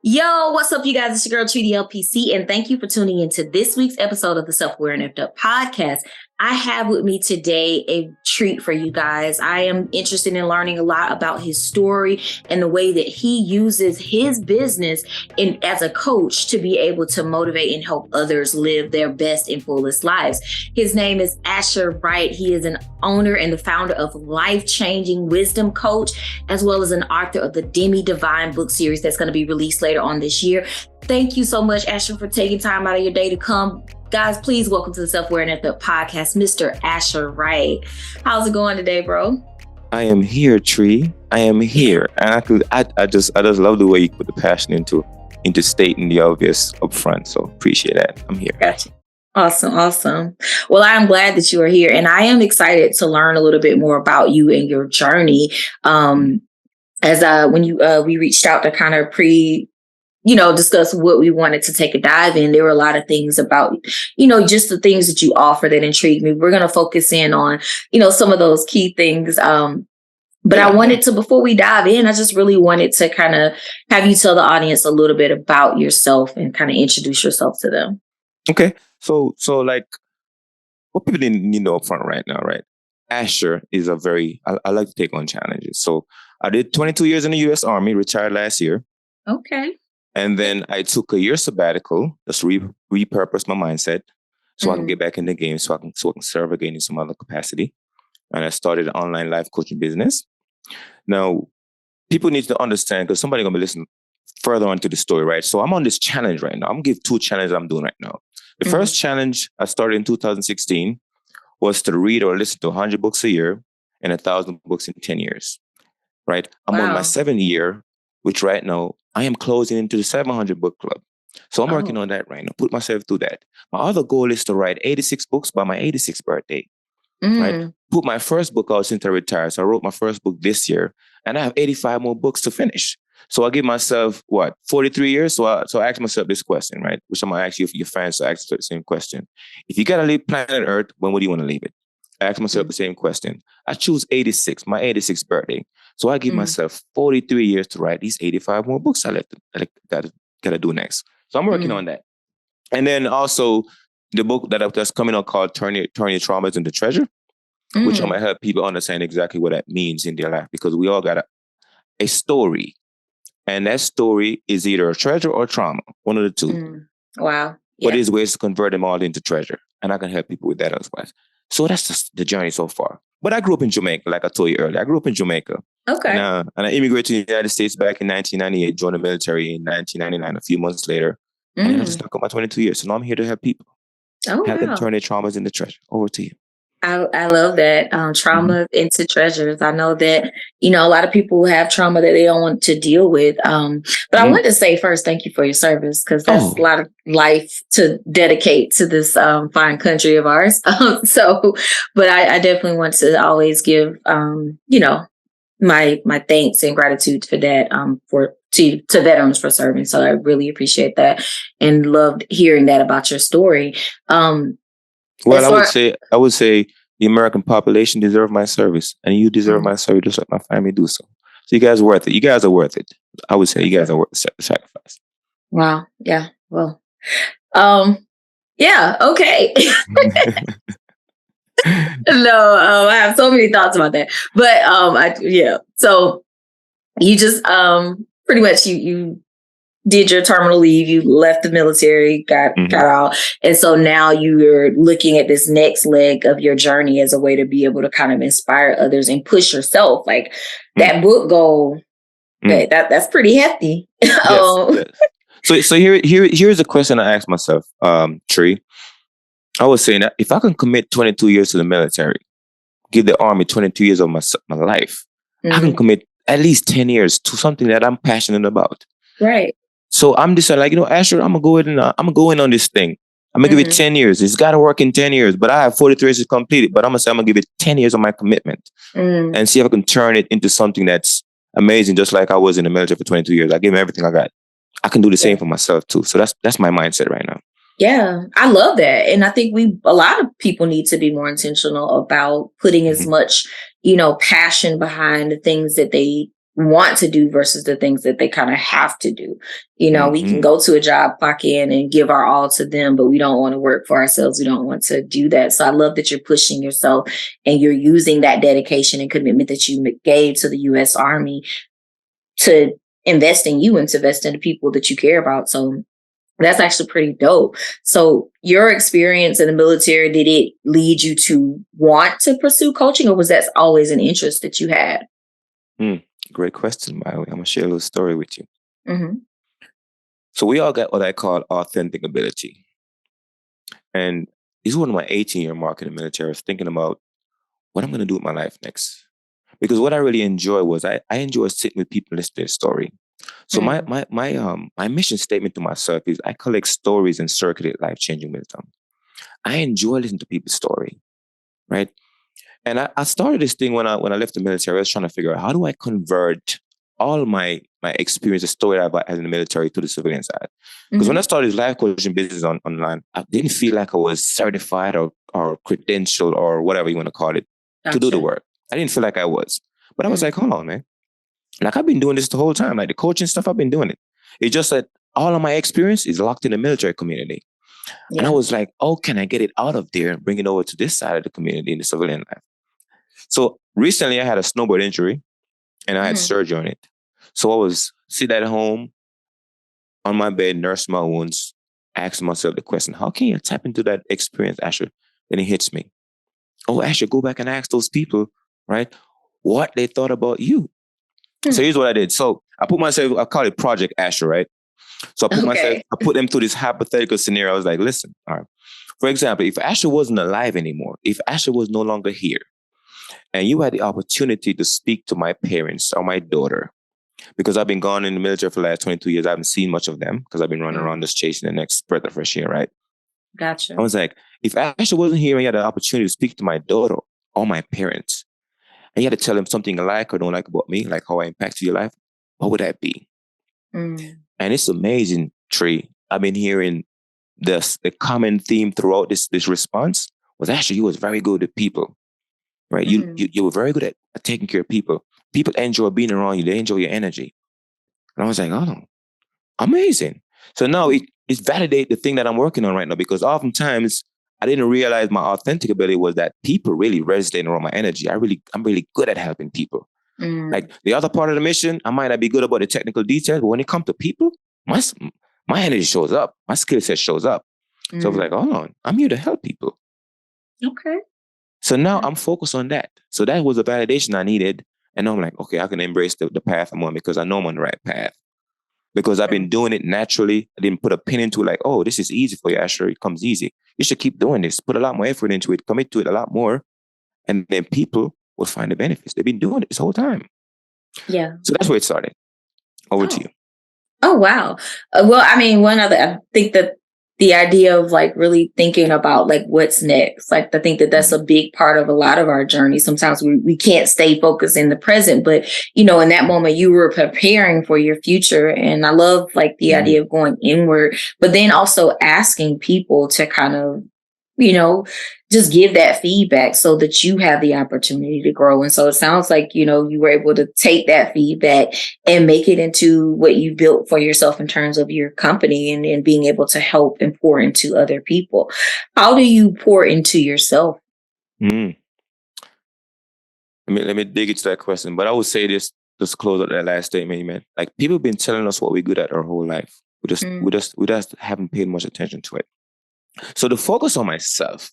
Yo, what's up, you guys? It's your girl, Treaty LPC, and thank you for tuning into this week's episode of the Self-Aware and Effed Up podcast. I have with me today a treat for you guys. I am interested in learning a lot about his story and the way that he uses his business as a coach to be able to motivate and help others live their best and fullest lives. His name is Asher Wright. He is an owner and the founder of Life-Changing Wisdom Coach, as well as an author of the Demi-Divine book series that's going to be released later on this year. Thank you so much, Asher, for taking time out of your day to come. Guys, please welcome to the Self-Aware and Effed Up podcast, Mr. Asher Wright. How's it going today, bro? I am here, Tree. I am here. And I just love the way you put the passion into stating the obvious up front. So appreciate that. I'm here. Gotcha. Awesome. Well, I'm glad that you are here, and I am excited to learn a little bit more about you and your journey. When we reached out to kind of discuss what we wanted to take a dive in, there were a lot of things about, just the things that you offer that intrigued me. We're going to focus in on, some of those key things. But I wanted to, before we dive in, I just really wanted to kind of have you tell the audience a little bit about yourself and kind of introduce yourself to them. Okay. So like what people didn't know up front right now, right? Asher is I like to take on challenges. So I did 22 years in the U.S. Army, retired last year. Okay. And then I took a year sabbatical, just repurpose my mindset so I can get back in the game, so I can serve again in some other capacity. And I started an online life coaching business. Now, people need to understand, because somebody's going to be listening further on to the story, right? So I'm on this challenge right now. I'm going to give two challenges I'm doing right now. The first challenge I started in 2016 was to read or listen to 100 books a year and 1,000 books in 10 years, right? I'm on my 7th year, which right now I am closing into the 700 book club. So I'm working on that right now, put myself through that. My other goal is to write 86 books by my 86th birthday, right? Put my first book out since I retired. So I wrote my first book this year, and I have 85 more books to finish. So I give myself, 43 years? So I ask myself this question, right? Which I'm going to ask you for your fans to ask the same question. If you got to leave planet Earth, when would you want to leave it? I ask myself the same question. I choose 86, my 86th birthday. So I give myself 43 years to write these 85 more books I got to do next. So I'm working on that. And then also the book that's coming out called Turn Your Traumas into Treasure, which I'm going to help people understand exactly what that means in their life, because we all got a story. And that story is either a treasure or trauma, one of the two. Wow. Yeah. But there's ways to convert them all into treasure. And I can help people with that as well. So that's just the journey so far. But I grew up in Jamaica, like I told you earlier. I grew up in Jamaica. Okay. And I immigrated to the United States back in 1998, joined the military in 1999, a few months later. And then I just stuck on my 22 years. So now I'm here to help people. Help them turn their traumas into treasure. Over to you. I love that. Trauma into treasures. I know that, a lot of people have trauma that they don't want to deal with. But I wanted to say first, thank you for your service, because that's a lot of life to dedicate to this fine country of ours. But I definitely want to always give, my thanks and gratitude for that, to veterans for serving. So I really appreciate that and loved hearing that about your story. Well, I would say the American population deserve my service, and you deserve my service just like my family do so. So you guys are worth it. You guys are worth it. I would say you guys are worth the sacrifice. Wow. Yeah. Well, yeah. Okay. No, I have so many thoughts about that, but So you just pretty much you did your terminal leave, you left the military, got out. And so now you're looking at this next leg of your journey as a way to be able to kind of inspire others and push yourself. Like that book goal, that's pretty hefty. Yes. So here's a question I asked myself, Tree. I was saying that if I can commit 22 years to the military, give the Army 22 years of my life, I can commit at least 10 years to something that I'm passionate about. Right. So I'm deciding, Asher, I'm gonna go in on this thing. I'm gonna give it 10 years. It's gotta work in 10 years, but I have 43 years to complete it. But I'm gonna give it 10 years of my commitment and see if I can turn it into something that's amazing, just like I was in the military for 22 years. I gave them everything I got. I can do the same for myself too. So that's my mindset right now. Yeah, I love that. And I think a lot of people need to be more intentional about putting as much, passion behind the things that they want to do versus the things that they kind of have to do. We Mm-hmm. can go to a job, clock in, and give our all to them, but we don't want to work for ourselves. We don't want to do that. So I love that you're pushing yourself and you're using that dedication and commitment that you gave to the U.S. Army to invest in you and to invest in the people that you care about. So that's actually pretty dope. So your experience in the military, did it lead you to want to pursue coaching, or was that always an interest that you had? Great question, by the way. I'm going to share a little story with you. Mm-hmm. So we all got what I call authentic ability. And this is one of my 18-year mark in the military. I was thinking about what I'm going to do with my life next. Because what I really enjoy was I enjoy sitting with people and listening to their story. So my mission statement to myself is I collect stories and circulate life-changing wisdom. I enjoy listening to people's story, right? And I started this thing when I left the military. I was trying to figure out how do I convert all my experience, the story I've had in the military to the civilian side. Because when I started this life coaching business online, I didn't feel like I was certified or credentialed or whatever you want to call it to do the work. I didn't feel like I was. But I was like, hold on, man. Like I've been doing this the whole time. Like the coaching stuff, I've been doing it. It's just that all of my experience is locked in the military community. Yeah. And I was like, oh, can I get it out of there and bring it over to this side of the community in the civilian life? So recently I had a snowboard injury and I had surgery on it. So I was sitting at home on my bed, nursing my wounds, asking myself the question, how can you tap into that experience, Asher? Then it hits me. Oh, Asher, go back and ask those people, right, what they thought about you. So here's what I did. So I put myself, I call it Project Asher, right? So I put them through this hypothetical scenario. I was like, listen, all right. For example, if Asher wasn't alive anymore, if Asher was no longer here, and you had the opportunity to speak to my parents or my daughter, because I've been gone in the military for the last 22 years, I haven't seen much of them because I've been running around just chasing the next breath of fresh air, right? Gotcha. I was like, if Asher wasn't here and you had the opportunity to speak to my daughter or my parents, and you had to tell them something I like or don't like about me, like how I impacted your life, what would that be? And it's amazing, Tree. I've been hearing the common theme throughout this response was actually you was very good at people, right? You were very good at taking care of people. People enjoy being around you. They enjoy your energy. And I was like, oh, amazing. So now it's validate the thing that I'm working on right now, because oftentimes I didn't realize my authentic ability was that people really resonate around my energy. I'm really good at helping people. Like the other part of the mission, I might not be good about the technical details, but when it comes to people, my energy shows up. My skill set shows up. So I was like, hold on, I'm here to help people. Okay. So now I'm focused on that. So that was a validation I needed. And I'm like, okay, I can embrace the path I'm on because I know I'm on the right path. Because I've been doing it naturally. I didn't put a pin into it like, oh, this is easy for you, Asher. It comes easy. You should keep doing this. Put a lot more effort into it. Commit to it a lot more. And then people will find the benefits. They've been doing it this whole time. Yeah. So that's where it started. Over to you. Oh, wow. Well, I mean, I think that the idea of like really thinking about like what's next, like I think that that's a big part of a lot of our journey. Sometimes we can't stay focused in the present, but in that moment you were preparing for your future. And I love like the idea of going inward, but then also asking people to kind of, just give that feedback so that you have the opportunity to grow. And so it sounds like, you were able to take that feedback and make it into what you built for yourself in terms of your company and being able to help and pour into other people. How do you pour into yourself? Let me dig into that question. But I would say this, just close up that last statement, man. Like people have been telling us what we're good at our whole life. We just haven't paid much attention to it. So the focus on myself,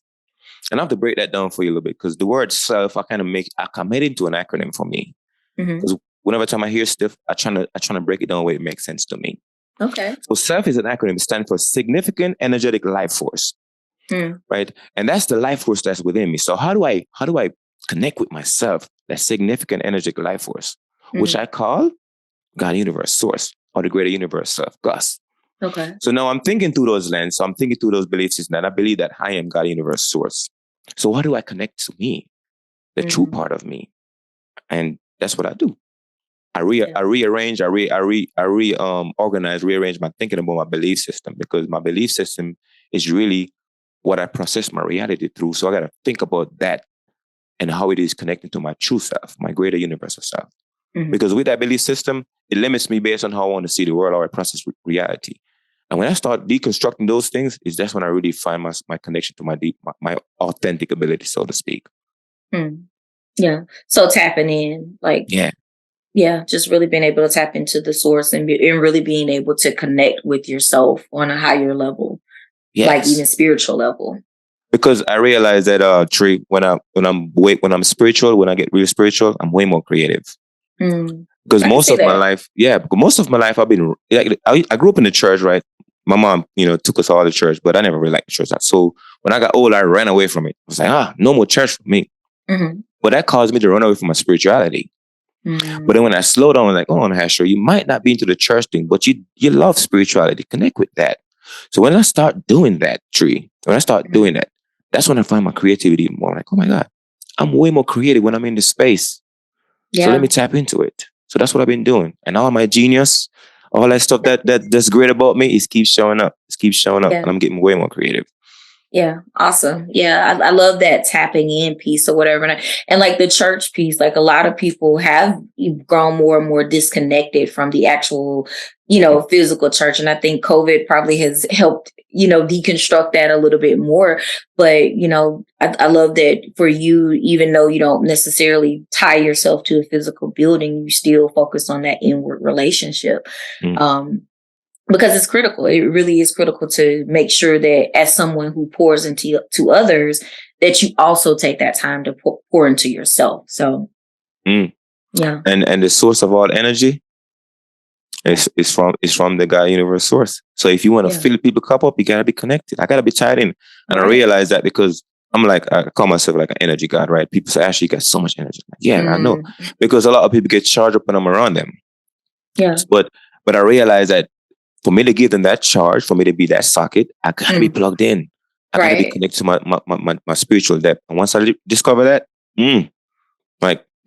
and I have to break that down for you a little bit because the word self, I made it into an acronym for me. Because whenever time I hear stuff, I try to break it down where it makes sense to me. Okay. So self is an acronym. It stands for significant energetic life force, right? And that's the life force that's within me. So how do I connect with myself, that significant energetic life force, which I call God, universe, source, or the greater universe, self, Gus. Okay. So now I'm thinking through those lenses. So I'm thinking through those belief systems that I believe that I am God, universe, source. So how do I connect to me, the true part of me? And that's what I do. I rearrange, organize, rearrange my thinking about my belief system, because my belief system is really what I process my reality through. So I got to think about that and how it is connected to my true self, my greater universal self. Because with that belief system, it limits me based on how I want to see the world or I process reality. And when I start deconstructing those things, that's when I really find my connection to my authentic ability, so to speak. Yeah. So tapping in, like, just really being able to tap into the source and really being able to connect with yourself on a higher level, like even spiritual level. Because I realize that Tree, when I'm spiritual, when I get really spiritual, I'm way more creative. Because most of my life, I've been like, I grew up in the church, right? My mom, took us all to church, but I never really liked the church. So when I got old, I ran away from it. I was like, no more church for me. But that caused me to run away from my spirituality. But then when I slowed down, I was like, oh, Asher, you might not be into the church thing, but you love spirituality. Connect with that. So when I start doing that, doing that, that's when I find my creativity more. Like, oh my God, I'm way more creative when I'm in this space. Yeah. So let me tap into it. So that's what I've been doing. And all my genius, all that stuff that's great about me is keeps showing up. And I'm getting way more creative. Yeah. Awesome. Yeah. I love that tapping in piece or whatever. And like the church piece, like a lot of people have grown more and more disconnected from the actual, physical church. And I think COVID probably has helped, deconstruct that a little bit more. But, I love that for you, even though you don't necessarily tie yourself to a physical building, you still focus on that inward relationship. Because it's critical. It really is critical to make sure that as someone who pours into others, that you also take that time to pour into yourself. So, yeah. And the source of all energy is from the God universe source. So if you want to fill people cup up, you gotta be connected. I gotta be tied in. And I realize that because I call myself like an energy god, right? People say, Ashley, you got so much energy. I know. Because a lot of people get charged up when I'm around them. Yeah. But I realize that for me to give them that charge, for me to be that socket, I gotta be plugged in. I gotta be connected to my spiritual depth. And once I discover that,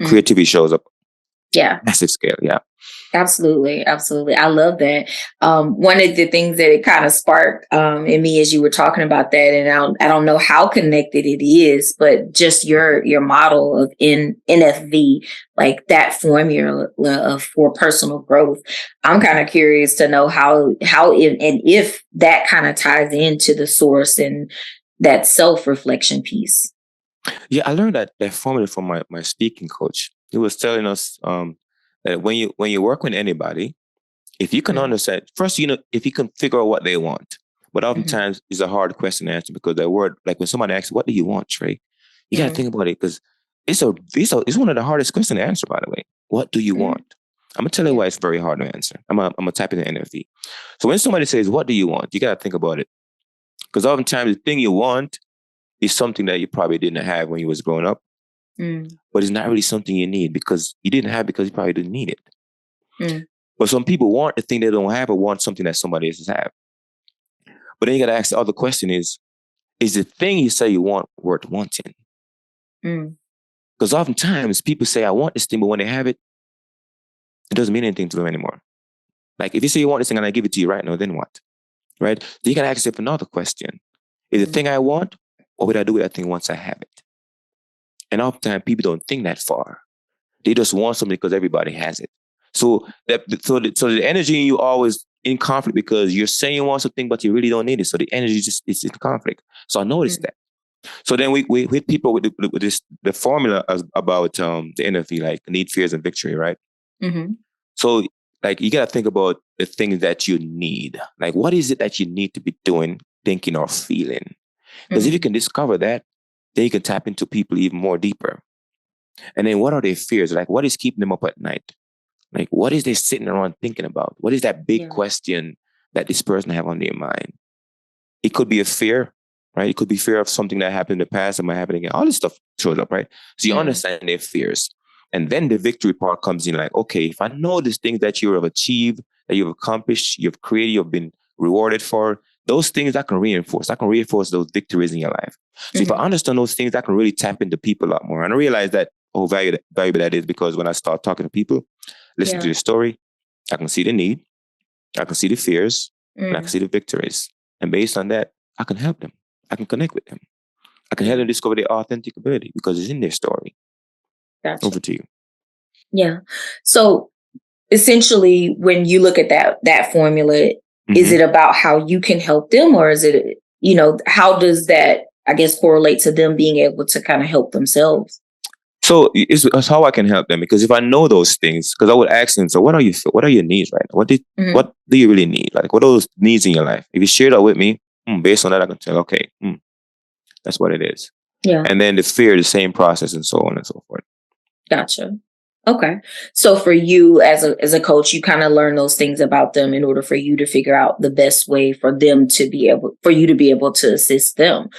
creativity shows up. Yeah. Massive scale. Yeah. Absolutely. Absolutely. I love that. One of the things that it kind of sparked in me as you were talking about that, and I don't know how connected it is, but just your model of NFV, like that formula for personal growth. I'm kind of curious to know how if that kind of ties into the source and that self-reflection piece. Yeah, I learned that formula from my speaking coach. He was telling us that when you work with anybody, if you can understand first, if you can figure out what they want, but oftentimes it's a hard question to answer because that word, like when somebody asks, "What do you want, Trey?" You got to think about it because it's one of the hardest questions to answer. By the way, what do you want? I'm gonna tell you why it's very hard to answer. I'm gonna type in the NFV. So when somebody says, "What do you want?" you got to think about it because oftentimes the thing you want is something that you probably didn't have when you was growing up. But it's not really something you need because you didn't have because you probably didn't need it. But some people want the thing they don't have or want something that somebody else have. But then you got to ask the other question is the thing you say you want worth wanting? Because oftentimes people say, I want this thing, but when they have it, it doesn't mean anything to them anymore. Like if you say you want this thing and I give it to you right now, then what? Right? So you got to ask yourself another question. Is the thing I want, what would I do with that thing once I have it? And oftentimes people don't think that far. They just want something because everybody has it. So the energy in you always in conflict because you're saying you want something, but you really don't need it. So the energy is in conflict. So I noticed that. So then we hit people with the formula about the NFV, like need, fears, and victory, right? So like you got to think about the things that you need. Like what is it that you need to be doing, thinking, or feeling? Because if you can discover that, then you can tap into people even more deeper. And then what are their fears? Like what is keeping them up at night? Like what is they sitting around thinking about? What is that big question that this person have on their mind? It could be a fear, right? It could be fear of something that happened in the past that might happen again. All this stuff shows up, right? So you understand their fears. And then the victory part comes in like, okay, if I know these things that you have achieved, that you've accomplished, you've created, you've been rewarded for, those things I can reinforce. I can reinforce those victories in your life. So if I understand those things, I can really tap into people a lot more. And I realize that how valuable that is because when I start talking to people, listen to the story, I can see the need, I can see the fears, and I can see the victories. And based on that, I can help them. I can connect with them. I can help them discover their authentic ability because it's in their story. Gotcha. Over to you. Yeah. So essentially, when you look at that formula, is it about how you can help them, or is it, how does that, I guess, correlate to them being able to kind of help themselves? So it's how I can help them, because if I know those things, because I would ask them, so what are your needs right now? Hmm. What do you really need? Like, what are those needs in your life? If you share that with me, based on that, I can tell, okay, that's what it is. Yeah. And then the fear, the same process, and so on and so forth. Gotcha. Okay. So for you as a coach, you kind of learn those things about them in order for you to figure out the best way for you to be able to assist them.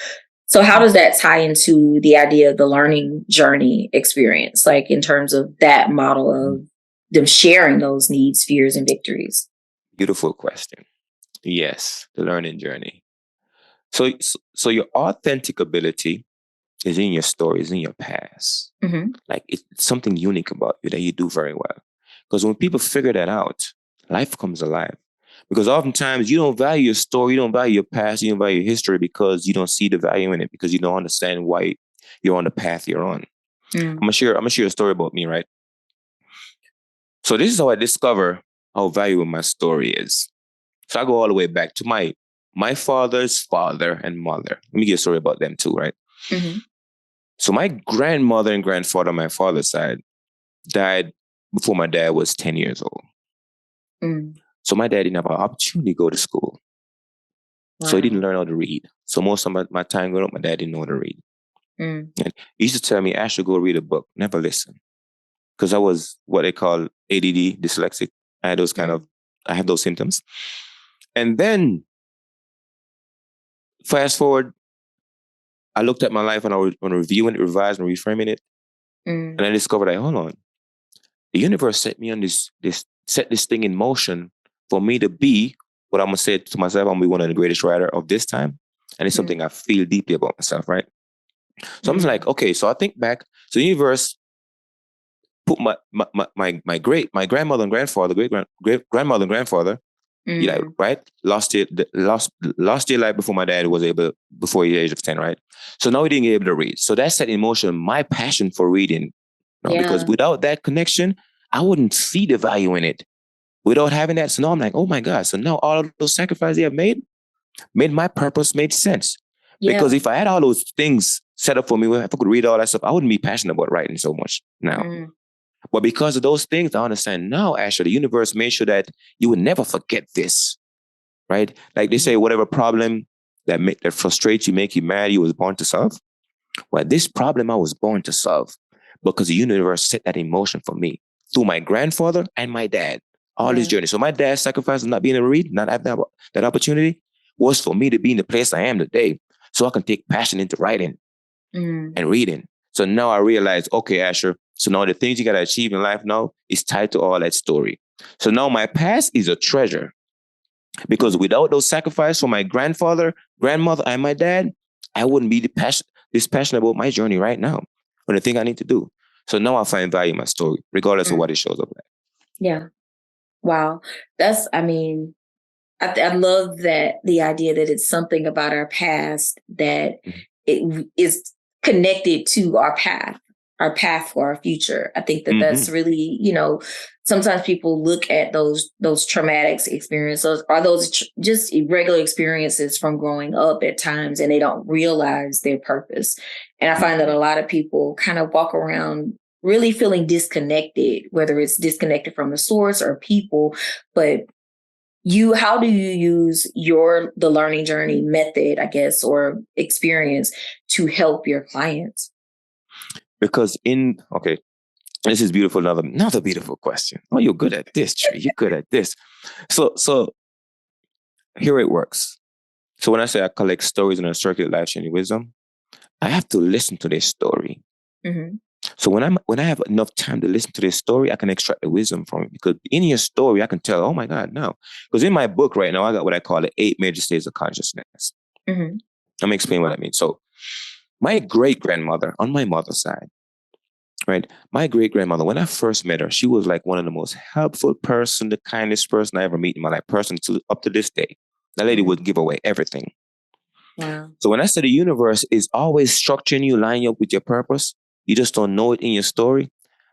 So how does that tie into the idea of the learning journey experience, like in terms of that model of them sharing those needs, fears, and victories? Beautiful question. Yes, the learning journey. So your authentic ability is in your stories, in your past. Hmm. Like, it's something unique about you that you do very well. Because when people figure that out, life comes alive. Because oftentimes you don't value your story, you don't value your past, you don't value your history, because you don't see the value in it, because you don't understand why you're on the path you're on. Mm. I'm gonna share a story about me, right? So this is how I discover how valuable my story is. So I go all the way back to my father's father and mother. Let me give you a story about them too, right? Hmm. So my grandmother and grandfather on my father's side died before my dad was 10 years old. Mm. So my dad didn't have an opportunity to go to school. So he didn't Wow. learn how to read. So most of my time growing up, my dad didn't know how to read. Mm. And he used to tell me, I should go read a book. Never listen. Because I was what they call ADD, dyslexic. I had Mm. I had those symptoms. And then fast forward, I looked at my life and I was reviewing it, revising, reframing it. Mm. And I discovered that, hold on, the universe set me on set this thing in motion for me to be what I'm gonna say to myself. I'm gonna be one of the greatest writer of this time, and it's Mm. something I feel deeply about myself, right? So I'm just like, Mm. okay. So I think back. So the universe put my grandmother and grandfather, great grandmother and grandfather, Mm. right, lost their life before my dad was able, before the age of 10, right? So now he didn't get able to read. So that set in motion my passion for reading. Because Yeah. without that connection, I wouldn't see the value in it. Without having that, so now I'm like, oh my God. So now all of those sacrifices I have made my purpose made sense. Because Yeah. if I had all those things set up for me, if I could read all that stuff, I wouldn't be passionate about writing so much now. Mm. But because of those things, I understand now, Asher, the universe made sure that you would never forget this, right? Like they say, Mm. whatever problem that frustrates you, make you mad, you was born to solve. Well, this problem I was born to solve because the universe set that in motion for me through my grandfather and my dad. All this Yeah. journey. So my dad's sacrifice of not being able to read, not having that opportunity, was for me to be in the place I am today, so I can take passion into writing Mm. and reading. So now I realize, okay, Asher, so now the things you got to achieve in life now is tied to all that story. So now my past is a treasure, because Mm. without those sacrifices from my grandfather, grandmother, and my dad, I wouldn't be this passionate about my journey right now, or the thing I need to do. So now I find value in my story, regardless of Mm. what it shows up like. Yeah. Wow. I mean, I love that the idea that it's something about our past that Mhm. it is connected to our path for our future. I think that that's Mhm. really, sometimes people look at those traumatic experiences or those just regular experiences from growing up at times, and they don't realize their purpose. And I find that Mhm. a lot of people kind of walk around really feeling disconnected, whether it's disconnected from the source or people, but how do you use the learning journey method, I guess, or experience to help your clients? Because okay, this is beautiful. Another beautiful question. Oh, you're good at this, Tree. You're good at this. So here it works. So when I say I collect stories and I circulate life changing wisdom, I have to listen to this story. Hmm. So when I have enough time to listen to this story, I can extract the wisdom from it. Because in your story, I can tell, oh my God, no. Because in my book right now, I got what I call the 8 major states of consciousness. Hmm. Let me explain what I mean. So my great grandmother on my mother's side, right? My great grandmother, when I first met her, she was like one of the most helpful person, the kindest person I ever meet in my life, person up to this day. That lady Hmm. would give away everything. Wow. So when I say the universe is always structuring you, lining you up with your purpose, you just don't know it in your story.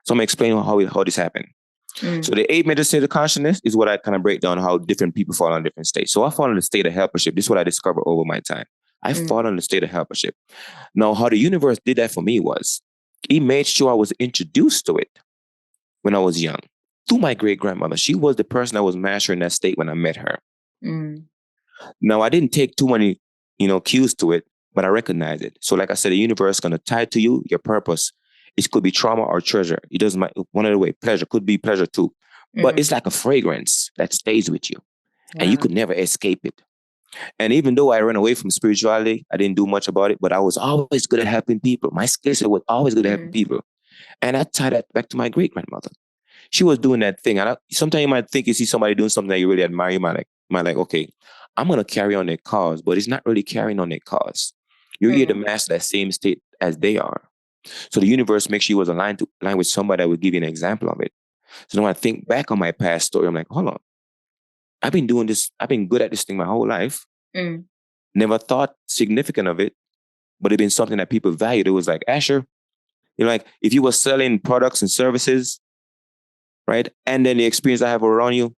So I'm going to explain how this happened. So the 8 major state of consciousness is what I kind of break down how different people fall on different states. So I fall in the state of helpership. This is what I discovered over my time. I fall in the state of helpership. Now, how the universe did that for me was he made sure I was introduced to it when I was young through my great-grandmother. She was the person that was mastering that state when I met her. Now, I didn't take too many, cues to it, but I recognized it. So like I said, the universe is going to tie to you your purpose. It could be trauma or treasure. It doesn't matter. One other way, pleasure could be pleasure too. But it's like a fragrance that stays with you. Wow. And you could never escape it. And even though I ran away from spirituality, I didn't do much about it, but I was always good at helping people. My skill set was always good at helping people. And I tie that back to my great-grandmother. She was doing that thing. And sometimes you might think you see somebody doing something that you really admire. You might like, okay, I'm going to carry on their cause, but it's not really carrying on their cause. You're here to master that same state as they are. So the universe makes sure you was aligned with somebody that would give you an example of it. So when I think back on my past story, I'm like, hold on. I've been doing this. I've been good at this thing my whole life. Never thought significant of it, but it's been something that people valued. It was like, Asher, like if you were selling products and services, right? And then the experience I have around you,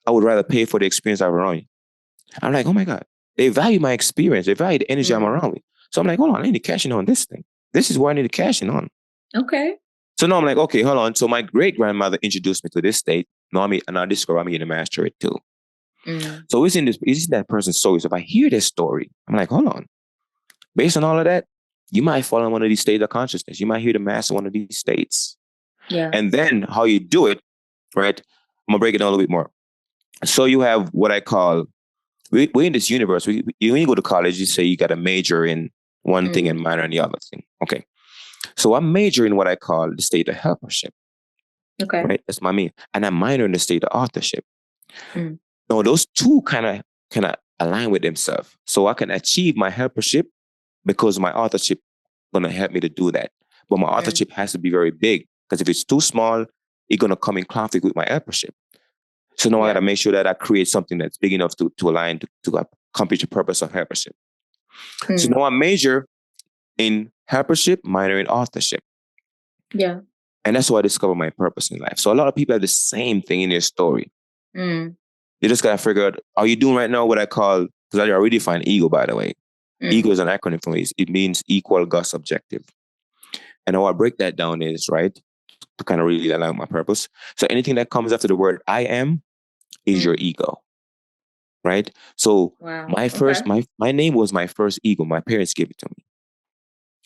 I would rather pay for the experience I have around you. I'm like, oh my God, they value my experience. They value the energy I'm around with. So I'm like, hold on, I need to cash in on this thing. This is what I need to cash in on. Okay. So now I'm like, okay, hold on. So my great-grandmother introduced me to this state. Now I discover I'm here to master it too. So it's in that person's story. So if I hear this story, I'm like, hold on. Based on all of that, you might fall in one of these states of consciousness. You might hear to master one of these states. Yeah. And then how you do it, right? I'm gonna break it down a little bit more. So you have what I call, we're in this universe. When you go to college, you say you got a major in one thing and minor in the other thing. Okay. So I'm majoring in what I call the state of helpership. Okay. Right? That's my main. And I'm minor in the state of authorship. Now, those two kind of align with themselves. So I can achieve my helpership because my authorship going to help me to do that. But my authorship has to be very big, because if it's too small, it's going to come in conflict with my helpership. So now I got to make sure that I create something that's big enough to align to accomplish the purpose of helpership. So now I major in helpership, minor in authorship. Yeah. And that's why I discovered my purpose in life. So a lot of people have the same thing in their story. You just got to figure out, are you doing right now what I call, because I already define ego, by the way. Ego is an acronym for me. It means equal, Gus, objective. And how I break that down is, right, to kind of really align with my purpose. So anything that comes after the word I am is your ego, right? So my name was my first ego. My parents gave it to me,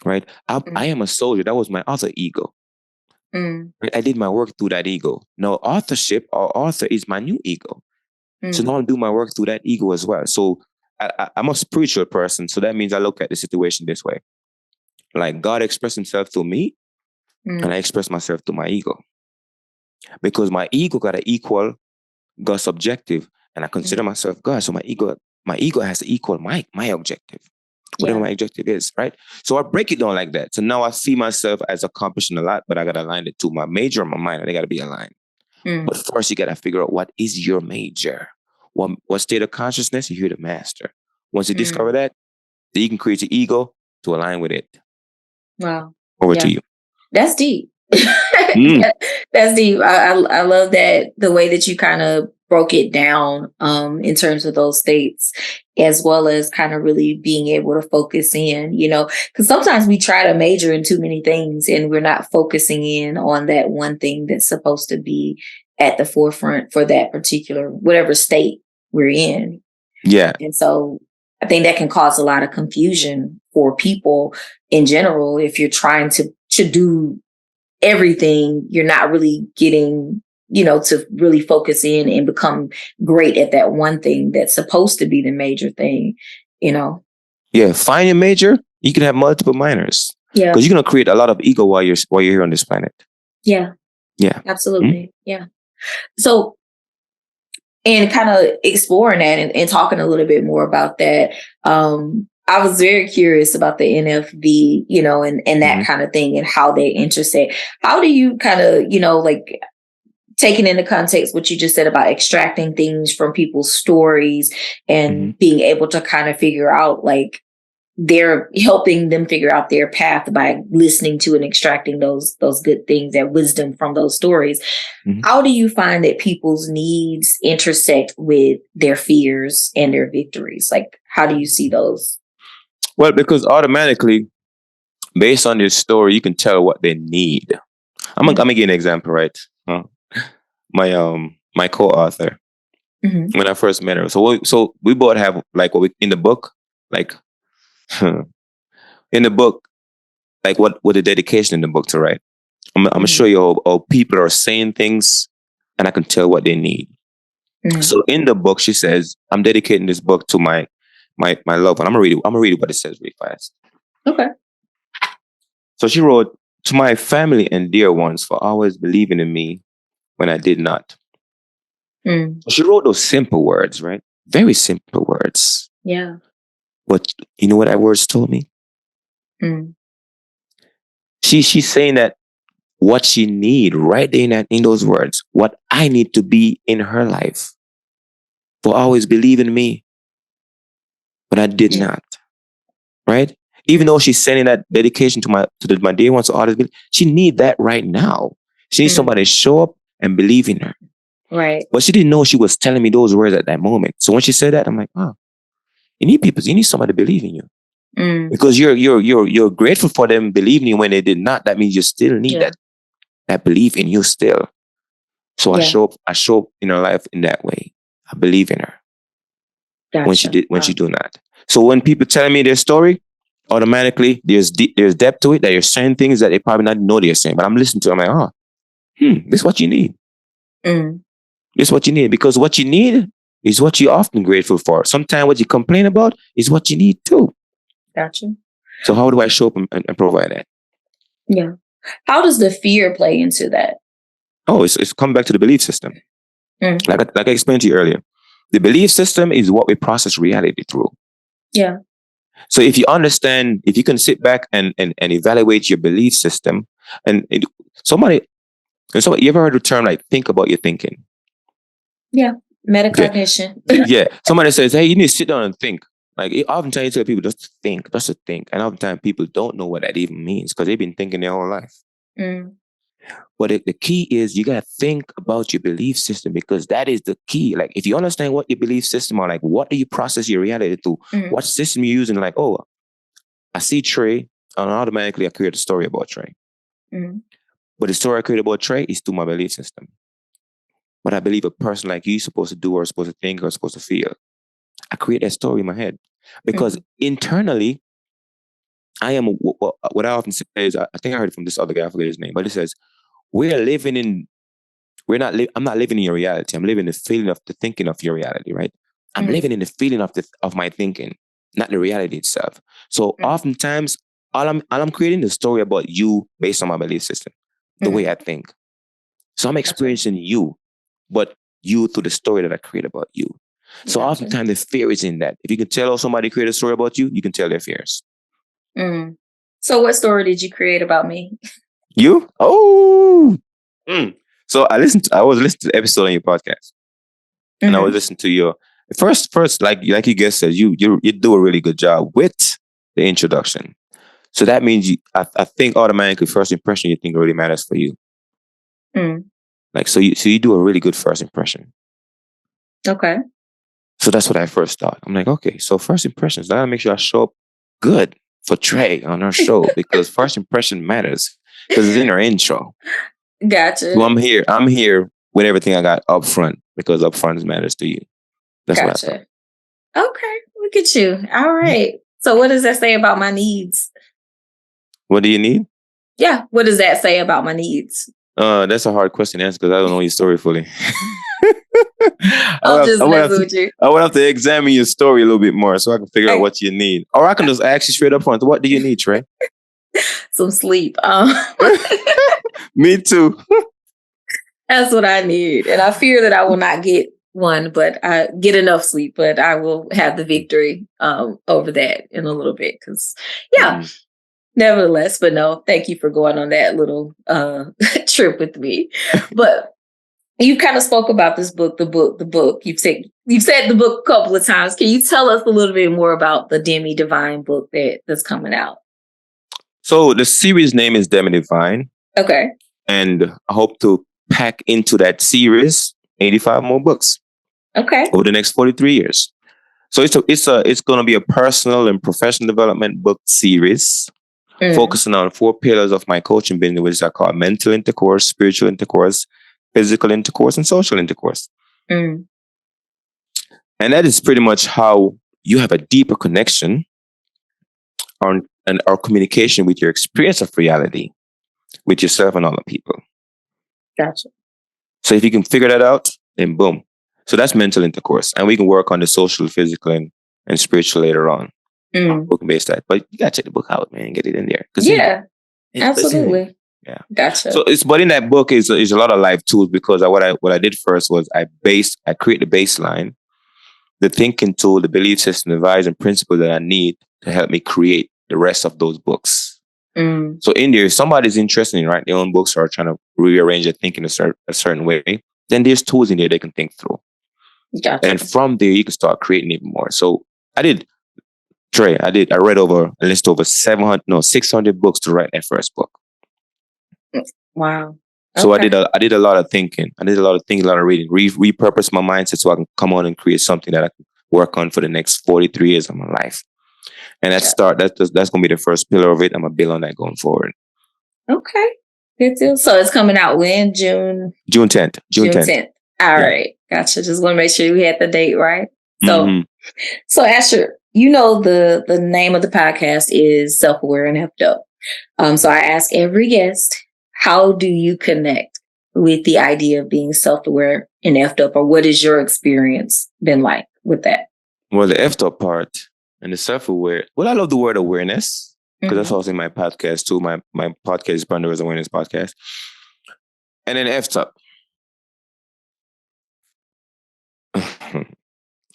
right? I am a soldier. That was my other ego. Right? I did my work through that ego. Now authorship or author is my new ego. So now I'm doing my work through that ego as well. So I'm a spiritual person. So that means I look at the situation this way. Like God expressed himself through me, and I express myself through my ego. Because my ego got an equal God's objective, and I consider myself God. So my ego has to equal my objective, whatever my objective is, right? So I break it down like that. So now I see myself as accomplishing a lot, but I got to align it to my major and my minor. They got to be aligned. But first, you got to figure out what is your major. What state of consciousness you're here to master. Once you discover that, then you can create your ego to align with it. Wow. Over to you. That's deep. That's deep. I love that, the way that you kind of broke it down in terms of those states, as well as kind of really being able to focus in, because sometimes we try to major in too many things and we're not focusing in on that one thing that's supposed to be at the forefront for that particular, whatever state we're in. Yeah. And so I think that can cause a lot of confusion for people in general. If you're trying to do everything, you're not really getting, to really focus in and become great at that one thing that's supposed to be the major thing, Yeah, find your major. You can have multiple minors. Yeah, because you're gonna create a lot of ego while you're here on this planet. Yeah. Yeah. Absolutely. Yeah. So, and kind of exploring that and talking a little bit more about that. I was very curious about the NFV, and that kind of thing and how they intersect. How do you kind of, like, taking into context what you just said about extracting things from people's stories and being able to kind of figure out, like, they're helping them figure out their path by listening to and extracting those good things, that wisdom from those stories. Mm-hmm. How do you find that people's needs intersect with their fears and their victories? Like, how do you see those? Well, because automatically, based on this story, you can tell what they need. I'm gonna give you an example, right? My co-author, mm-hmm. when I first met her, so we both have like what we in the book, like in the book, like what the dedication in the book to write. I'm gonna show you how people are saying things, and I can tell what they need. Mm-hmm. So in the book, she says, "I'm dedicating this book to my love," and I'm gonna read it what it says really fast. Okay. So she wrote, "To my family and dear ones, for always believing in me when I did not." So she wrote those simple words, right? Very simple words. Yeah. But you know what that words told me? She's saying that what she need right there in those words, what I need to be in her life, for always believe in me, but I did not. Right? Even though she's sending that dedication to my dear ones, to always believe, she need that right now. She needs somebody to show up and believe in her. Right. But she didn't know she was telling me those words at that moment. So when she said that, I'm like, oh, you need somebody to believe in you. Because you're grateful for them believing you when they did not. That means you still need that belief in you still. So I show up in her life in that way. I believe in her. Gotcha. When she do not. So when people tell me their story, automatically there's depth to it, that you're saying things that they probably not know they're saying. But I'm listening to them like, this is what you need. This is what you need, because what you need is what you're often grateful for. Sometimes what you complain about is what you need too. Gotcha. So how do I show up and provide that? Yeah. How does the fear play into that? Oh, it's come back to the belief system. Like I explained to you earlier, the belief system is what we process reality through. Yeah. So if you understand, if you can sit back and evaluate your belief system, and somebody, you ever heard the term like think about your thinking? Yeah. Metacognition. Yeah. Somebody says, hey, you need to sit down and think. Like oftentimes you tell people just to think. And oftentimes people don't know what that even means because they've been thinking their whole life. But the key is you got to think about your belief system, because that is the key. Like if you understand what your belief system are, like what do you process your reality through? What system you're using? Like, oh, I see Trey, and automatically I create a story about Trey. But the story I create about Trey is through my belief system. What I believe a person like you is supposed to do, or supposed to think, or supposed to feel. I create that story in my head. Because internally, I am, what I often say is, I think I heard it from this other guy, I forget his name, but it says, I'm not living in your reality. I'm living the feeling of the thinking of your reality, right? I'm living in the feeling of my thinking, not the reality itself. So oftentimes, all I'm creating the story about you based on my belief system, the way I think. So I'm experiencing you, but you through the story that I create about you. So oftentimes the fear is in that. If you can tell somebody create a story about you, you can tell their fears. So what story did you create about me? You? Oh. So I was listening to the episode on your podcast. And I was listening to your first, like you guys said, you do a really good job with the introduction. So that means I think automatically first impression you think really matters for you. Like so you do a really good first impression. Okay. So that's what I first thought. I'm like, okay, so first impressions, I gotta make sure I show up good for Trey on our show, because first impression matters, because it's in our intro. Gotcha. So I'm here with everything I got up front, because up front matters to you. That's what I thought. Okay, look at you. All right. So what does that say about my needs? What do you need? Yeah. What does that say about my needs? That's a hard question to answer, because I don't know your story fully. I'm just messing with you. I would have to examine your story a little bit more so I can figure out what you need. Or I can just ask you straight up front, what do you need, Trey? Some sleep. Me too. That's what I need. And I fear that I will not get one, but I get enough sleep, but I will have the victory over that in a little bit. Because nevertheless, but no, thank you for going on that little trip with me. But You kind of spoke about this book, the book. You've said the book a couple of times. Can you tell us a little bit more about the Demi Divine book that's coming out? So the series name is Demi Divine. Okay. And I hope to pack into that series 85 more books. Okay. Over the next 43 years. So it's going to be a personal and professional development book series focusing on 4 pillars of my coaching business, which I call mental intercourse, spiritual intercourse, physical intercourse, and social intercourse. And that is pretty much how you have a deeper connection and our communication with your experience of reality, with yourself and other people. Gotcha. So if you can figure that out, then boom. So that's mental intercourse. And we can work on the social, physical, and spiritual later on. We can base that. But you got to check the book out, man, and get it in there. Yeah, absolutely. Yeah. Gotcha. So but in that book is a lot of life tools, because what I did first was I create the baseline, the thinking tool, the belief system, the values and principles that I need to help me create the rest of those books. So in there, if somebody's interested in writing their own books or trying to rearrange their thinking a certain way, then there's tools in there they can think through. Gotcha. And from there, you can start creating even more. So I read over 600 books to write that first book. Wow. So I did a lot of thinking. I did a lot of thinking, a lot of reading, repurpose my mindset so I can come on and create something that I can work on for the next 43 years of my life. And that's going to be the first pillar of it. I'm going to build on that going forward. Okay. Good deal. So it's coming out when? June 10th. June 10th. All right. Gotcha. Just want to make sure we had the date right. So, so Asher, the name of the podcast is Self-Aware and Effed Up. So I ask every guest, how do you connect with the idea of being self-aware and effed up, or what has your experience been like with that? Well, the effed up part and the self-aware. Well, I love the word awareness, because that's also in my podcast too. My podcast is Branders Awareness Podcast. And then effed up.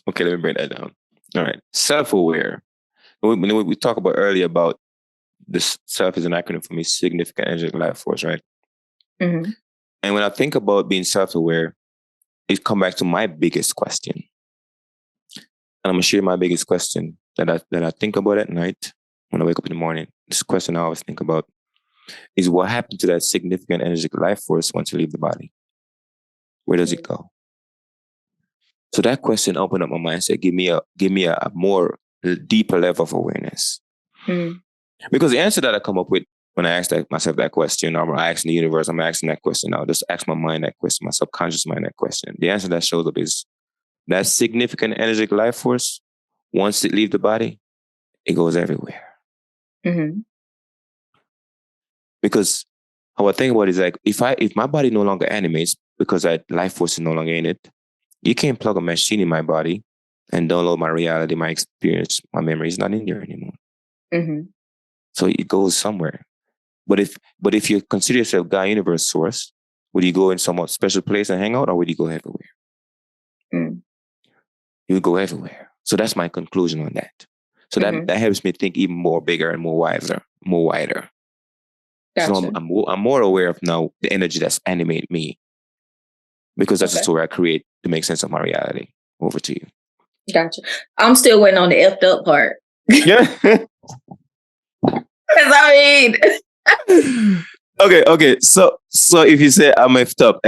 Okay, let me break that down. All right. Self-aware. We talked about earlier about this self is an acronym for me, significant energetic life force, right? And when I think about being self-aware, it comes back to my biggest question. And I'm going to share my biggest question that I think about at night when I wake up in the morning. This question I always think about is, what happened to that significant energetic life force once you leave the body? Where does it go? So that question opened up my mind and said, give me a more deeper level of awareness. Because the answer that I come up with when I ask myself that question, or I'm asking the universe, I'm asking that question now, just ask my mind that question, my subconscious mind that question. The answer that shows up is that significant energetic life force, once it leaves the body, it goes everywhere. Because how I think about it is like, if my body no longer animates because that life force is no longer in it, you can't plug a machine in my body and download my reality, my experience, my memory is not in there anymore. So it goes somewhere. But if you consider yourself God, universe, source, would you go in some special place and hang out, or would you go everywhere? You would go everywhere. So that's my conclusion on that. So that helps me think even more bigger and more wider. Gotcha. So I'm more aware of now the energy that's animated me, because that's the story I create to make sense of my reality. Over to you. Gotcha. I'm still waiting on the effed up part. Yeah. Because I mean... Okay. So if you say I'm effed up,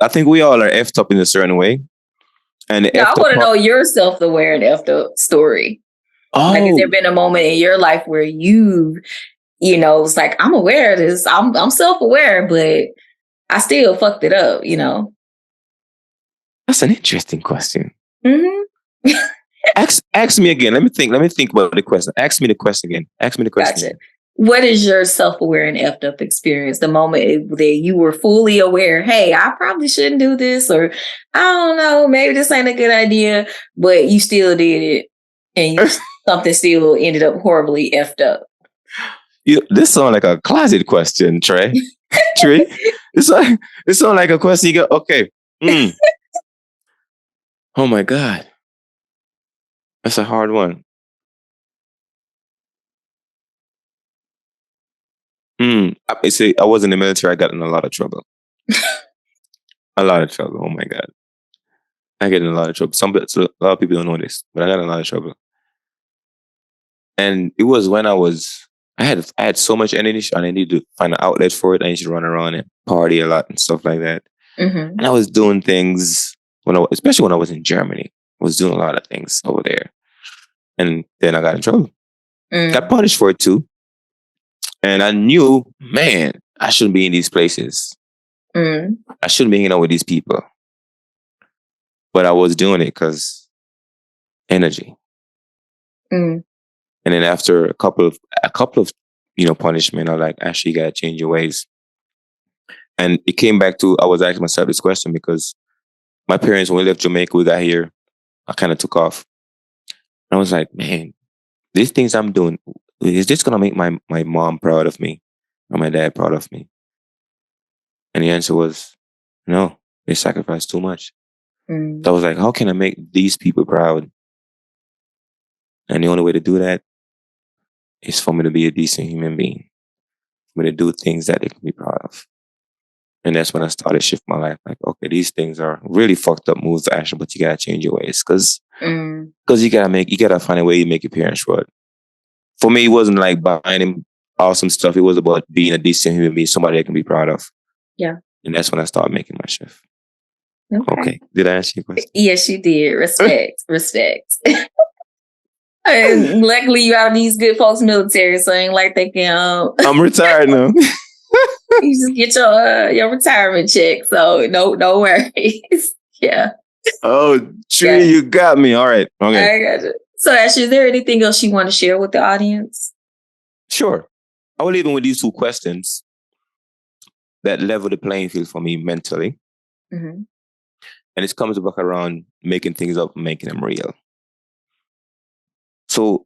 I think we all are effed up in a certain way. And I want to know your self-aware and effed up story. Like, has there been a moment in your life where it's like, I'm aware of this, I'm self-aware, but I still fucked it up, That's an interesting question. Ask me again. Let me think about the question. Ask me the question again. Gotcha. What is your self-aware and effed up experience? The moment that you were fully aware, hey, I probably shouldn't do this, or I don't know, maybe this ain't a good idea, but you still did it, and something still ended up horribly effed up. This sounds like a closet question, Trey. This sounds like a question you go, okay. Oh my God. That's a hard one. I was in the military. I got in a lot of trouble. A lot of trouble. Oh my God. I get in a lot of trouble. A lot of people don't know this, but I got in a lot of trouble. And it was when I had so much energy and I needed to find an outlet for it. I used to run around and party a lot and stuff like that. Mm-hmm. And I was doing things especially when I was in Germany. I was doing a lot of things over there. And then I got in trouble. Got punished for it too. And I knew, man, I shouldn't be in these places. I shouldn't be hanging out with these people. But I was doing it because energy. And then after a couple of punishment, I was like, actually, you gotta change your ways. And it came back to I was asking myself this question because my parents, when we left Jamaica, we got here, I kind of took off. And I was like, man, these things I'm doing, is this gonna make my mom proud of me or my dad proud of me? And the answer was no. They sacrificed too much. So I was like, how can I make these people proud? And the only way to do that is for me to be a decent human being. For me to do things that they can be proud of. And that's when I started shifting my life. Like, okay, these things are really fucked up moves, Asher, but you gotta change your ways. Cause you gotta find a way to make your parents proud. For me, it wasn't like buying him awesome stuff. It was about being a decent human being, somebody I can be proud of. Yeah. And that's when I started making my shift. Okay. Did I answer your question? Yes, you did. Respect. And luckily you out of these good folks military, so ain't like they can I'm retired now. You just get your retirement check. So no worries. Yeah. Oh, true, you got me. All right. Okay. I got you. So Ashley, is there anything else you want to share with the audience? Sure. I will leave them with these two questions that level the playing field for me mentally. And it comes back around making things up and making them real. So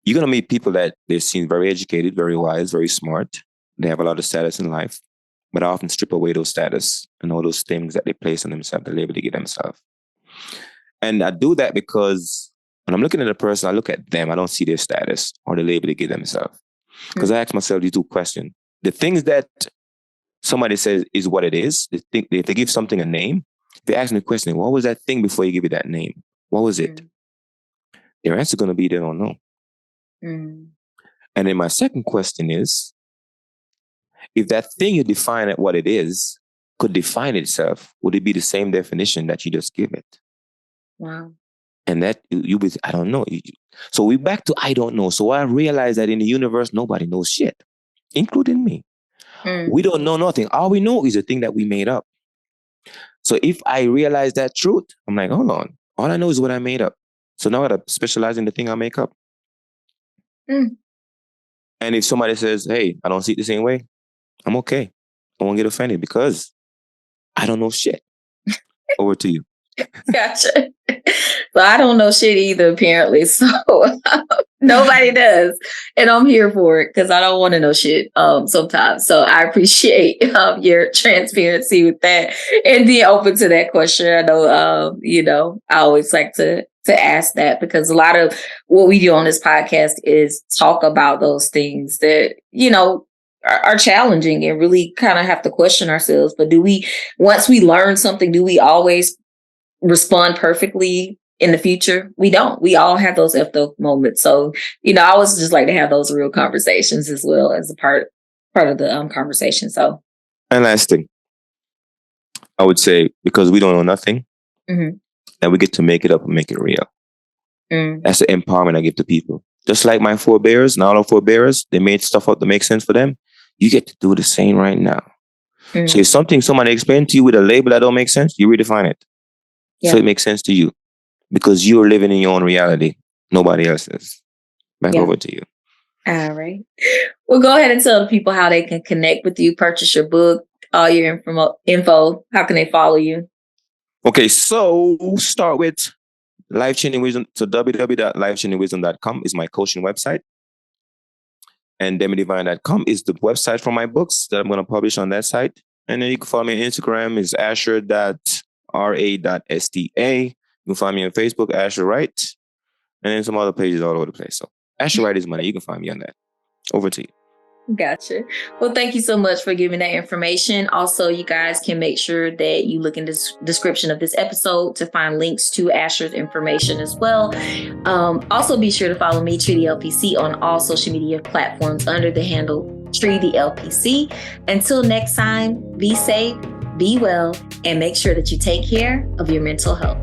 you're going to meet people that they seem very educated, very wise, very smart. They have a lot of status in life, but I often strip away those status and all those things that they place on themselves, the label they give themselves. And I do that because when I'm looking at a person, I look at them. I don't see their status or the label they give themselves. Because I ask myself these two questions. The things that somebody says is what it is, if they give something a name, they ask me the question, what was that thing before you give it that name? What was it? Their answer is going to be they don't know. And then my second question is, if that thing you define at what it is could define itself, would it be the same definition that you just give it? Wow. And that I don't know. So we back to I don't know. So I realized that in the universe, nobody knows shit, including me. We don't know nothing. All we know is the thing that we made up. So if I realize that truth, I'm like, hold on. All I know is what I made up. So now I gotta specialize in the thing I make up. And if somebody says, hey, I don't see it the same way, I'm okay. I won't get offended because I don't know shit. Over to you. Gotcha. So I don't know shit either, apparently. So nobody does. And I'm here for it because I don't want to know shit sometimes. So I appreciate your transparency with that and being open to that question. I know, I always like to ask that because a lot of what we do on this podcast is talk about those things that, are challenging and really kind of have to question ourselves. But once we learn something, do we always respond perfectly in the future? We don't. We all have those effed up moments. So, I always just like to have those real conversations as well as a part of the conversation. So, and last thing, I would say, because we don't know nothing, and we get to make it up and make it real. That's the empowerment I give to people. Just like my forebears, now our forebears, they made stuff up that makes sense for them. You get to do the same right now. So if somebody explained to you with a label that don't make sense, you redefine it. Yeah. So it makes sense to you because you're living in your own reality. Nobody else is. Back over to you. All right. Well, go ahead and tell the people how they can connect with you, purchase your book, all your info. How can they follow you? Okay, so start with Life Changing Wisdom. So www.lifechangingwisdom.com is my coaching website. And demidivine.com is the website for my books that I'm going to publish on that site. And then you can follow me on Instagram is asher.ra.sta. You can find me on Facebook, Asher Wright. And then some other pages all over the place. So Asher Wright is money. You can find me on that. Over to you. Gotcha. Well, thank you so much for giving that information. Also, you guys can make sure that you look in the description of this episode to find links to Asher's information as well. Also, be sure to follow me, Tree the LPC, on all social media platforms under the handle Tree the LPC. Until next time, be safe, be well, and make sure that you take care of your mental health.